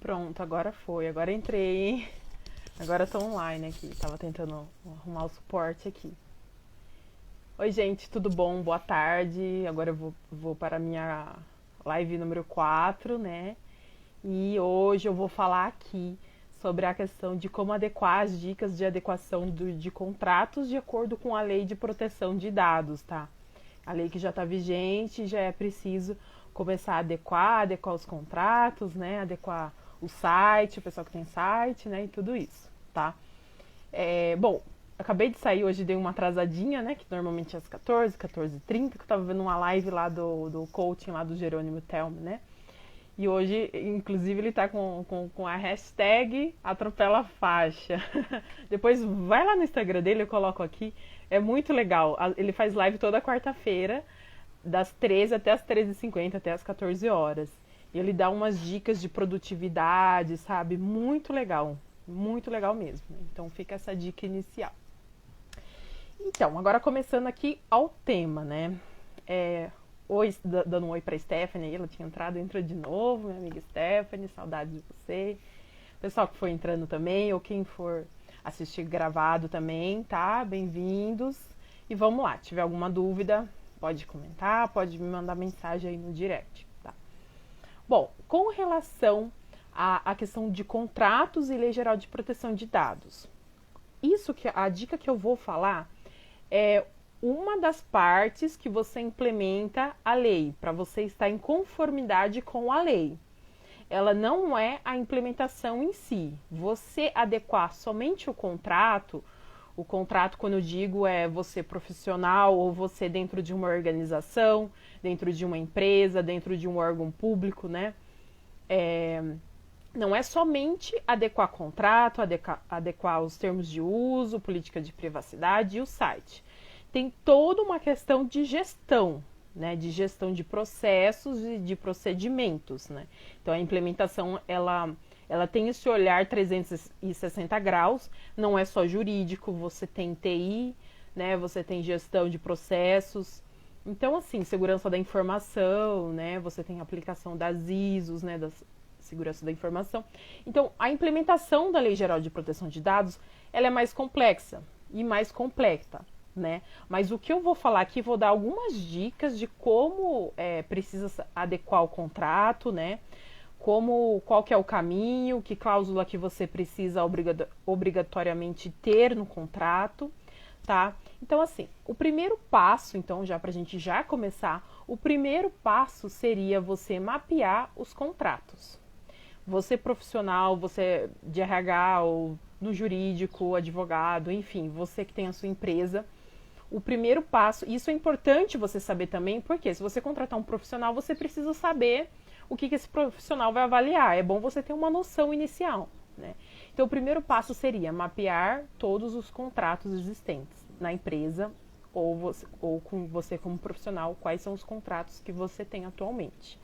Pronto, agora foi. Agora entrei, hein? Agora eu tô online aqui. Tava tentando arrumar o suporte aqui. Oi, gente, tudo bom? Boa tarde. Agora eu vou para a minha live número 4, né? E hoje eu vou falar aqui sobre a questão de como adequar as dicas de adequação de contratos de acordo com a Lei de Proteção de Dados, tá? A lei que já está vigente, já é preciso começar a adequar os contratos, né? Adequar o site, o pessoal que tem site, né? E tudo isso, tá? Bom, acabei de sair hoje, dei uma atrasadinha, né? Que normalmente é às 14h30, que eu tava vendo uma live lá do coaching lá do Jerônimo Telme, né? E hoje, inclusive, ele tá com a hashtag Atropela Faixa. Depois vai lá no Instagram dele, eu coloco aqui. É muito legal. Ele faz live toda quarta-feira, das 13 até as 13h50, até as 14 horas. E ele dá umas dicas de produtividade, sabe? Muito legal mesmo. Então fica essa dica inicial. Então, agora começando aqui ao tema, né? Oi, dando um oi pra Stephanie, ela tinha entrado, entrou de novo, minha amiga Stephanie, saudade de você. Pessoal que foi entrando também, ou quem for assistir gravado também, tá? Bem-vindos. E vamos lá, tiver alguma dúvida, pode comentar, pode me mandar mensagem aí no direct, tá? Bom, com relação à questão de contratos e Lei Geral de Proteção de Dados, a dica que eu vou falar é uma das partes que você implementa a lei, para você estar em conformidade com a lei. Ela não é a implementação em si. Você adequar somente o contrato quando eu digo é você profissional ou você dentro de uma organização, dentro de uma empresa, dentro de um órgão público, né? Não é somente adequar contrato, adequar os termos de uso, política de privacidade e o site. Tem toda uma questão de gestão, né, de gestão de processos e de procedimentos, né? Então a implementação ela tem esse olhar 360 graus, não é só jurídico, você tem TI, né, você tem gestão de processos. Então assim, segurança da informação, né, você tem aplicação das ISOs, né, da segurança da informação. Então a implementação da Lei Geral de Proteção de Dados, ela é mais complexa e mais completa, né? Mas o que eu vou falar aqui, vou dar algumas dicas de como precisa adequar o contrato, né? Qual que é o caminho, que cláusula que você precisa obrigatoriamente ter no contrato, tá? Então, assim, o primeiro passo, então, já pra gente já começar, o primeiro passo seria você mapear os contratos. Você profissional, você de RH ou no jurídico, advogado, enfim, você que tem a sua empresa, o primeiro passo, isso é importante você saber também, porque se você contratar um profissional, você precisa saber o que esse profissional vai avaliar. É bom você ter uma noção inicial, né? Então, o primeiro passo seria mapear todos os contratos existentes na empresa ou com você como profissional, quais são os contratos que você tem atualmente.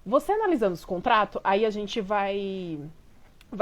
Você analisando os contratos, aí a gente vai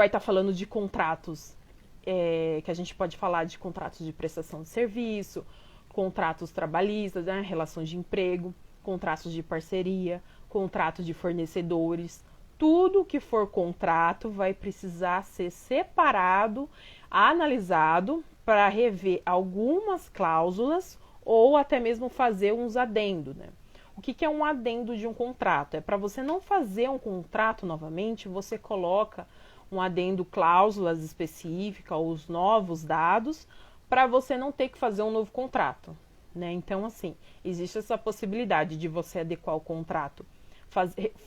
estar falando de contratos que a gente pode falar de contratos de prestação de serviço, contratos trabalhistas, né, relações de emprego, contratos de parceria, contratos de fornecedores. Tudo que for contrato vai precisar ser separado, analisado para rever algumas cláusulas ou até mesmo fazer uns adendos, né? O que é um adendo de um contrato? É para você não fazer um contrato novamente, você coloca um adendo cláusulas específicas, os novos dados, para você não ter que fazer um novo contrato, né? Então, assim, existe essa possibilidade de você adequar o contrato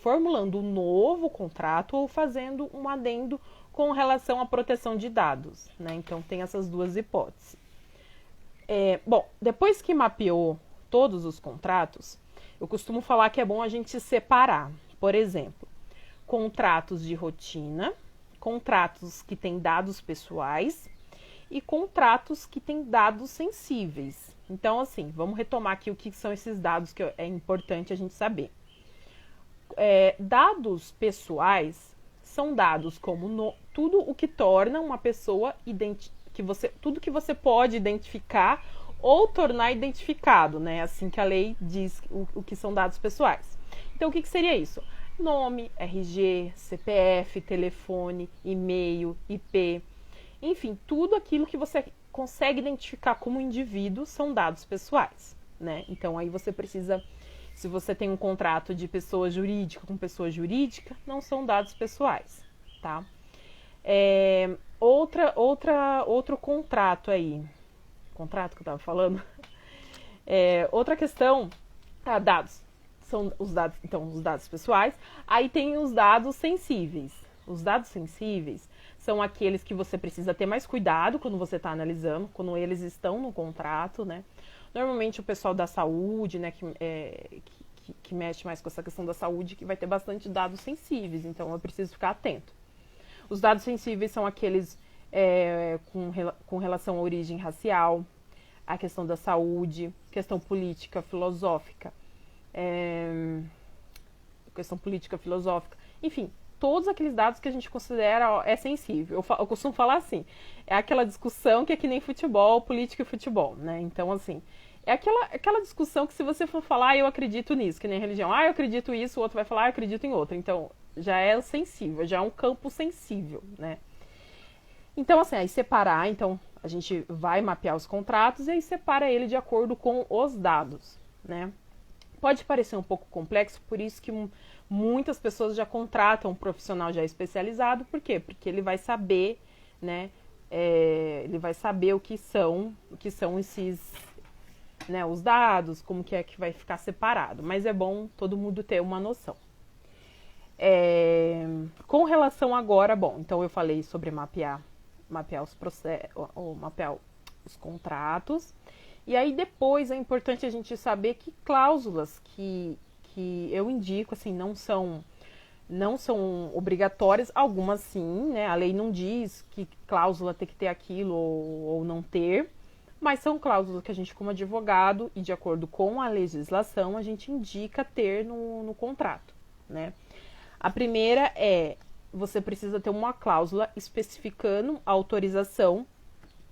formulando um novo contrato ou fazendo um adendo com relação à proteção de dados, né? Então, tem essas duas hipóteses. Bom, depois que mapeou todos os contratos, eu costumo falar que é bom a gente separar, por exemplo, contratos de rotina, contratos que têm dados pessoais e contratos que têm dados sensíveis. Então, assim, vamos retomar aqui o que são esses dados que é importante a gente saber. Dados pessoais são dados como tudo o que torna uma pessoa tudo que você pode identificar ou tornar identificado, né? Assim que a lei diz o que são dados pessoais. Então, o que seria isso? Nome, RG, CPF, telefone, e-mail, IP, enfim, tudo aquilo que você consegue identificar como indivíduo são dados pessoais, né? Então aí você precisa, se você tem um contrato de pessoa jurídica com pessoa jurídica, não são dados pessoais, tá? Outro contrato aí, contrato que eu tava falando, outra questão, dados, são os dados, então, os dados pessoais, aí tem os dados sensíveis. Os dados sensíveis são aqueles que você precisa ter mais cuidado quando você está analisando, quando eles estão no contrato, né? Normalmente o pessoal da saúde, né, que mexe mais com essa questão da saúde, que vai ter bastante dados sensíveis, então eu preciso ficar atento. Os dados sensíveis são aqueles com relação à origem racial, a questão da saúde, questão política, filosófica, enfim, todos aqueles dados que a gente considera sensível. Eu costumo falar assim, é aquela discussão que é que nem futebol, política e futebol, né? Então, assim, é aquela discussão que se você for falar, eu acredito nisso, que nem religião, eu acredito isso, o outro vai falar, eu acredito em outro. Então, já é sensível, já é um campo sensível, né? Então, assim, aí separar, então, a gente vai mapear os contratos e aí separa ele de acordo com os dados, né? Pode parecer um pouco complexo, por isso que muitas pessoas já contratam um profissional já especializado. Por quê? Porque ele vai saber, né? Ele vai saber o que são esses, né, os dados, como que é que vai ficar separado. Mas é bom todo mundo ter uma noção. Com relação agora, bom, então eu falei sobre mapear os processos, ou mapear os contratos. E aí depois é importante a gente saber que cláusulas que eu indico, assim, não são obrigatórias, algumas sim, né? A lei não diz que cláusula tem que ter aquilo ou não ter, mas são cláusulas que a gente, como advogado, e de acordo com a legislação, a gente indica ter no contrato, né? A primeira você precisa ter uma cláusula especificando a autorização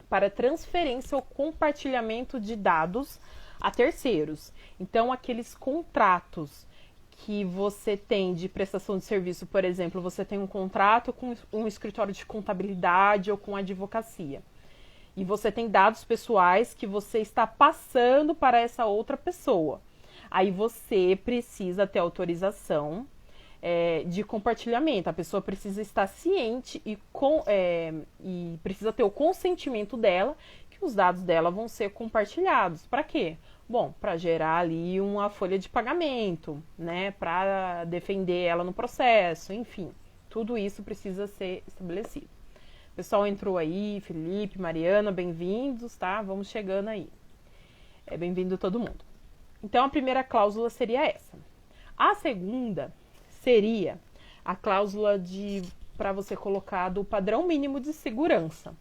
para transferência ou compartilhamento de dados a terceiros. Então, aqueles contratos que você tem de prestação de serviço, por exemplo, você tem um contrato com um escritório de contabilidade ou com advocacia. E você tem dados pessoais que você está passando para essa outra pessoa. Aí você precisa ter autorização de compartilhamento. A pessoa precisa estar ciente e precisa ter o consentimento dela que os dados dela vão ser compartilhados. Para quê? Bom, para gerar ali uma folha de pagamento, né? Para defender ela no processo, enfim. Tudo isso precisa ser estabelecido. O pessoal entrou aí, Felipe, Mariana, bem-vindos, tá? Vamos chegando aí. Bem-vindo todo mundo. Então, a primeira cláusula seria essa. A segunda seria a cláusula para você colocar do padrão mínimo de segurança.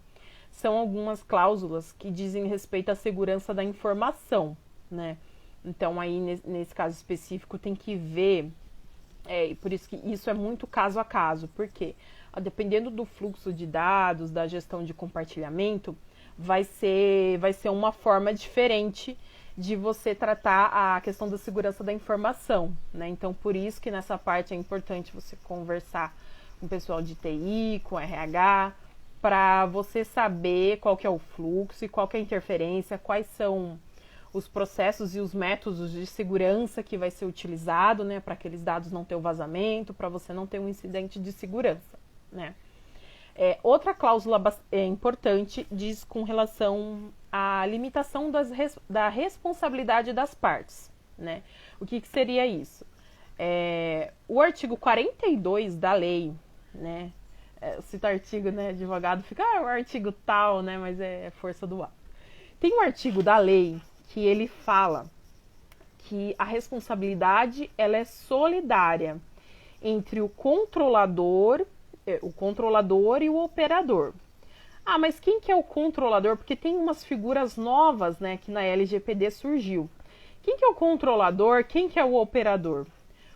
São algumas cláusulas que dizem respeito à segurança da informação, né? Então, aí, nesse caso específico, tem que ver, por isso que isso é muito caso a caso, porque dependendo do fluxo de dados, da gestão de compartilhamento, vai ser uma forma diferente de você tratar a questão da segurança da informação, né? Então, por isso que nessa parte é importante você conversar com o pessoal de TI, com RH, para você saber qual que é o fluxo e qual que é a interferência, quais são os processos e os métodos de segurança que vai ser utilizado, né, para aqueles dados não ter o vazamento, para você não ter um incidente de segurança, né? Outra cláusula importante diz com relação à limitação da responsabilidade das partes, né? O que seria isso? O artigo 42 da lei, né? Cita artigo, né? Advogado fica, o artigo tal, né? Mas é força do ato. Tem um artigo da lei que ele fala que a responsabilidade ela é solidária entre o controlador e o operador. Mas quem que é o controlador? Porque tem umas figuras novas, né, que na LGPD surgiu. Quem que é o controlador? Quem que é o operador?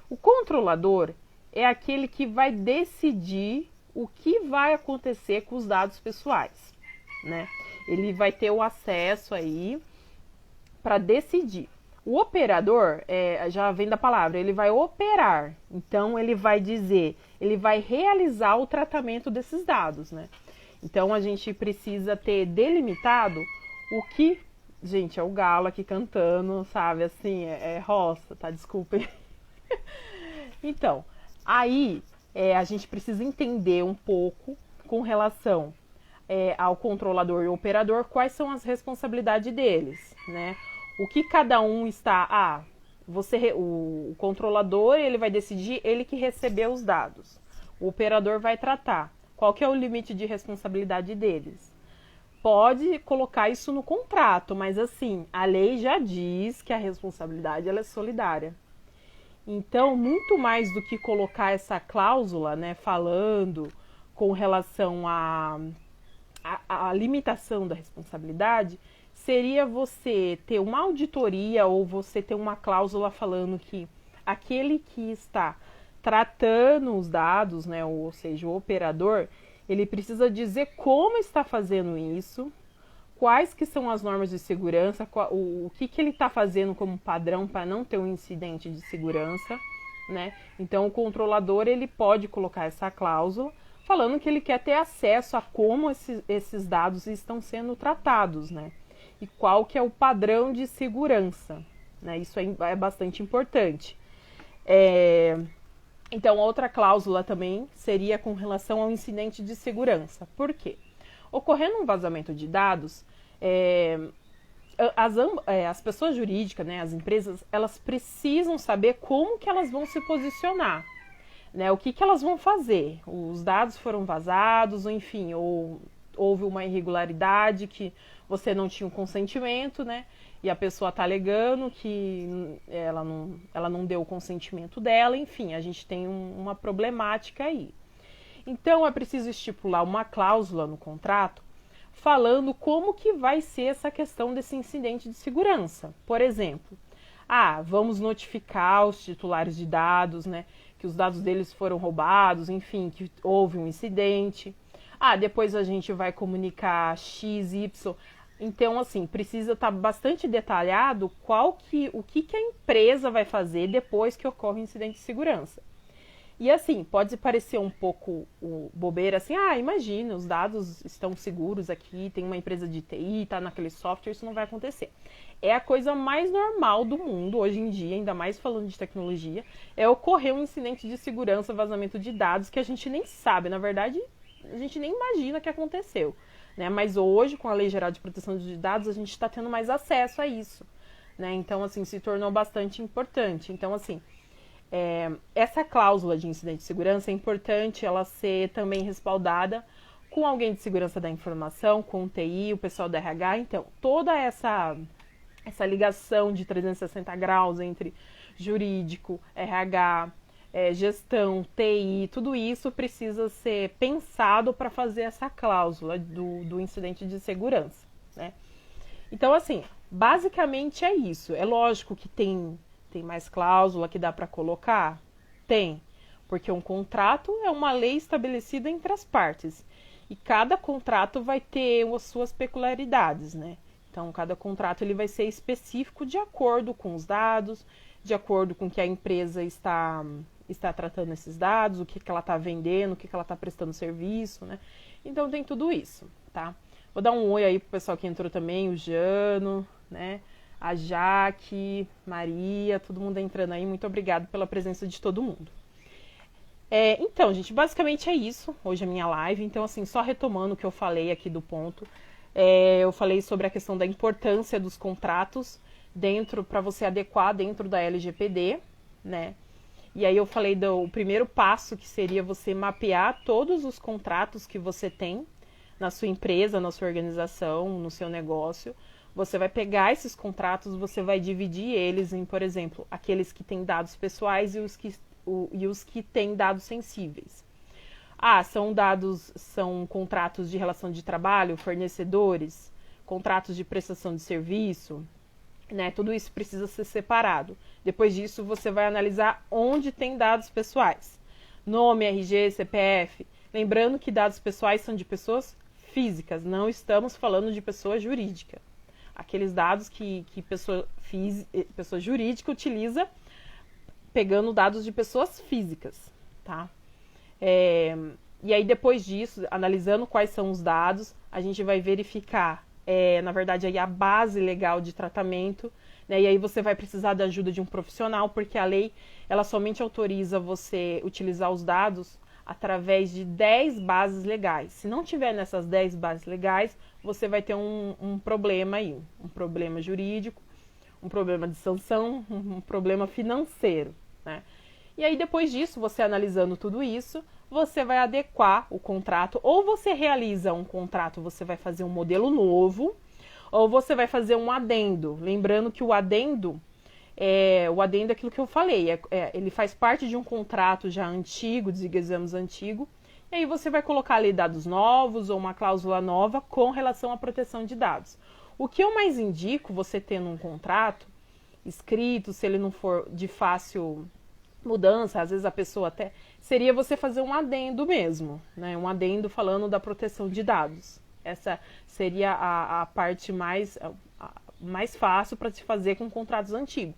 O controlador é aquele que vai decidir o que vai acontecer com os dados pessoais, né? Ele vai ter o acesso aí para decidir. O operador, já vem da palavra, ele vai operar. Então, ele vai dizer, ele vai realizar o tratamento desses dados, né? Então, a gente precisa ter delimitado o que... Gente, é o galo aqui cantando, sabe? Assim, é roça, tá? Desculpem. Então, aí a gente precisa entender um pouco com relação ao controlador e operador quais são as responsabilidades deles, né? O que cada um está... o controlador, ele vai decidir, ele que recebeu os dados. O operador vai tratar. Qual que é o limite de responsabilidade deles? Pode colocar isso no contrato, mas assim, a lei já diz que a responsabilidade ela é solidária. Então, muito mais do que colocar essa cláusula, né, falando com relação à limitação da responsabilidade, seria você ter uma auditoria ou você ter uma cláusula falando que aquele que está tratando os dados, né, ou seja, o operador, ele precisa dizer como está fazendo isso, quais que são as normas de segurança, o que ele está fazendo como padrão para não ter um incidente de segurança, né? Então, o controlador, ele pode colocar essa cláusula falando que ele quer ter acesso a como esses dados estão sendo tratados, né? E qual que é o padrão de segurança, né? Isso é bastante importante. Então, outra cláusula também seria com relação ao incidente de segurança. Por quê? Ocorrendo um vazamento de dados, as pessoas jurídicas, né, as empresas, elas precisam saber como que elas vão se posicionar, né, o que elas vão fazer. Os dados foram vazados, ou enfim, ou houve uma irregularidade que você não tinha um consentimento, né, e a pessoa está alegando que ela não deu o consentimento dela, enfim, a gente tem uma problemática aí. Então, é preciso estipular uma cláusula no contrato falando como que vai ser essa questão desse incidente de segurança. Por exemplo, vamos notificar os titulares de dados, né, que os dados deles foram roubados, enfim, que houve um incidente. Depois a gente vai comunicar X, Y. Então, assim, precisa estar bastante detalhado o que a empresa vai fazer depois que ocorre um incidente de segurança. E assim, pode parecer um pouco bobeira, assim, imagina, os dados estão seguros aqui, tem uma empresa de TI, está naquele software, isso não vai acontecer. É a coisa mais normal do mundo hoje em dia, ainda mais falando de tecnologia, ocorrer um incidente de segurança, vazamento de dados que a gente nem sabe, na verdade, a gente nem imagina que aconteceu, né? Mas hoje, com a Lei Geral de Proteção de Dados, a gente está tendo mais acesso a isso, né? Então, assim, se tornou bastante importante. Então, assim, essa cláusula de incidente de segurança é importante ela ser também respaldada com alguém de segurança da informação, com o TI, o pessoal da RH. Então, toda essa ligação de 360 graus entre jurídico, RH, gestão, TI, tudo isso precisa ser pensado para fazer essa cláusula do incidente de segurança, né? Então, assim, basicamente é isso. É lógico que tem mais cláusula que dá para colocar? Tem, porque um contrato é uma lei estabelecida entre as partes. E cada contrato vai ter as suas peculiaridades, né? Então, cada contrato ele vai ser específico de acordo com os dados, de acordo com que a empresa está tratando esses dados, o que ela está vendendo, o que ela está prestando serviço, né? Então, tem tudo isso, tá? Vou dar um oi aí pro pessoal que entrou também, o Jano, né? A Jaque, Maria, todo mundo entrando aí. Muito obrigada pela presença de todo mundo. Então, gente, basicamente é isso. Hoje é a minha live. Então, assim, só retomando o que eu falei aqui do ponto. Eu falei sobre a questão da importância dos contratos para você adequar dentro da LGPD, né? E aí eu falei do primeiro passo, que seria você mapear todos os contratos que você tem na sua empresa, na sua organização, no seu negócio. Você vai pegar esses contratos, você vai dividir eles em, por exemplo, aqueles que têm dados pessoais e os que têm dados sensíveis. São contratos de relação de trabalho, fornecedores, contratos de prestação de serviço, né? Tudo isso precisa ser separado. Depois disso, você vai analisar onde tem dados pessoais. Nome, RG, CPF. Lembrando que dados pessoais são de pessoas físicas, não estamos falando de pessoa jurídica. aqueles dados que pessoa jurídica utiliza pegando dados de pessoas físicas, tá? E aí, depois disso, analisando quais são os dados, a gente vai verificar, na verdade, aí a base legal de tratamento, né? E aí você vai precisar da ajuda de um profissional, porque a lei, ela somente autoriza você utilizar os dados através de 10 bases legais. Se não tiver nessas 10 bases legais, você vai ter um problema aí, um problema jurídico, um problema de sanção, um problema financeiro, né? E aí, depois disso, você analisando tudo isso, você vai adequar o contrato, ou você realiza um contrato, você vai fazer um modelo novo, ou você vai fazer um adendo. Lembrando que o adendo é aquilo que eu falei, ele faz parte de um contrato já antigo, digamos antigo, e aí você vai colocar ali dados novos ou uma cláusula nova com relação à proteção de dados. O que eu mais indico você tendo um contrato escrito, se ele não for de fácil mudança, às vezes a pessoa até, seria você fazer um adendo mesmo, né? Um adendo falando da proteção de dados. Essa seria a parte mais fácil para se fazer com contratos antigos.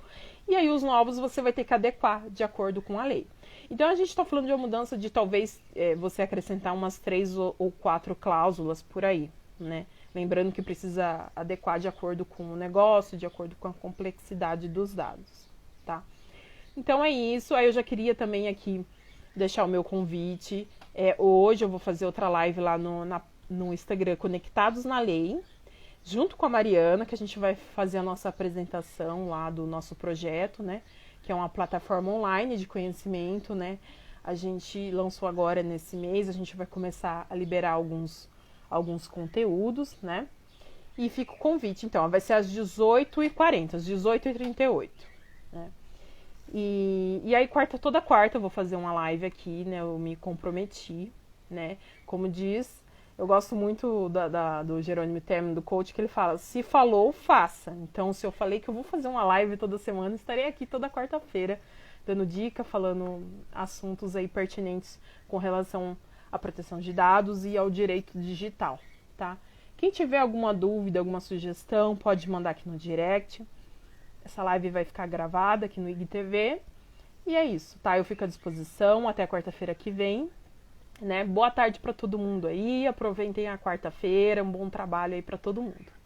E aí os novos você vai ter que adequar de acordo com a lei. Então a gente está falando de uma mudança de talvez você acrescentar umas 3 ou 4 cláusulas por aí, né? Lembrando que precisa adequar de acordo com o negócio, de acordo com a complexidade dos dados, tá? Então é isso. Aí eu já queria também aqui deixar o meu convite. Hoje eu vou fazer outra live lá no Instagram, Conectados na Lei, junto com a Mariana, que a gente vai fazer a nossa apresentação lá do nosso projeto, né? Que é uma plataforma online de conhecimento, né? A gente lançou agora nesse mês, a gente vai começar a liberar alguns conteúdos, né? E fica o convite, então, vai ser às 18h40, às 18h38, né? E aí toda quarta eu vou fazer uma live aqui, né? Eu me comprometi, né? Como diz, eu gosto muito do Jerônimo Termo, do coach, que ele fala, se falou, faça. Então, se eu falei que eu vou fazer uma live toda semana, estarei aqui toda quarta-feira, dando dica, falando assuntos aí pertinentes com relação à proteção de dados e ao direito digital, tá? Quem tiver alguma dúvida, alguma sugestão, pode mandar aqui no direct. Essa live vai ficar gravada aqui no IGTV. E é isso, tá? Eu fico à disposição até quarta-feira que vem, né? Boa tarde para todo mundo aí. Aproveitem a quarta-feira. Um bom trabalho aí para todo mundo.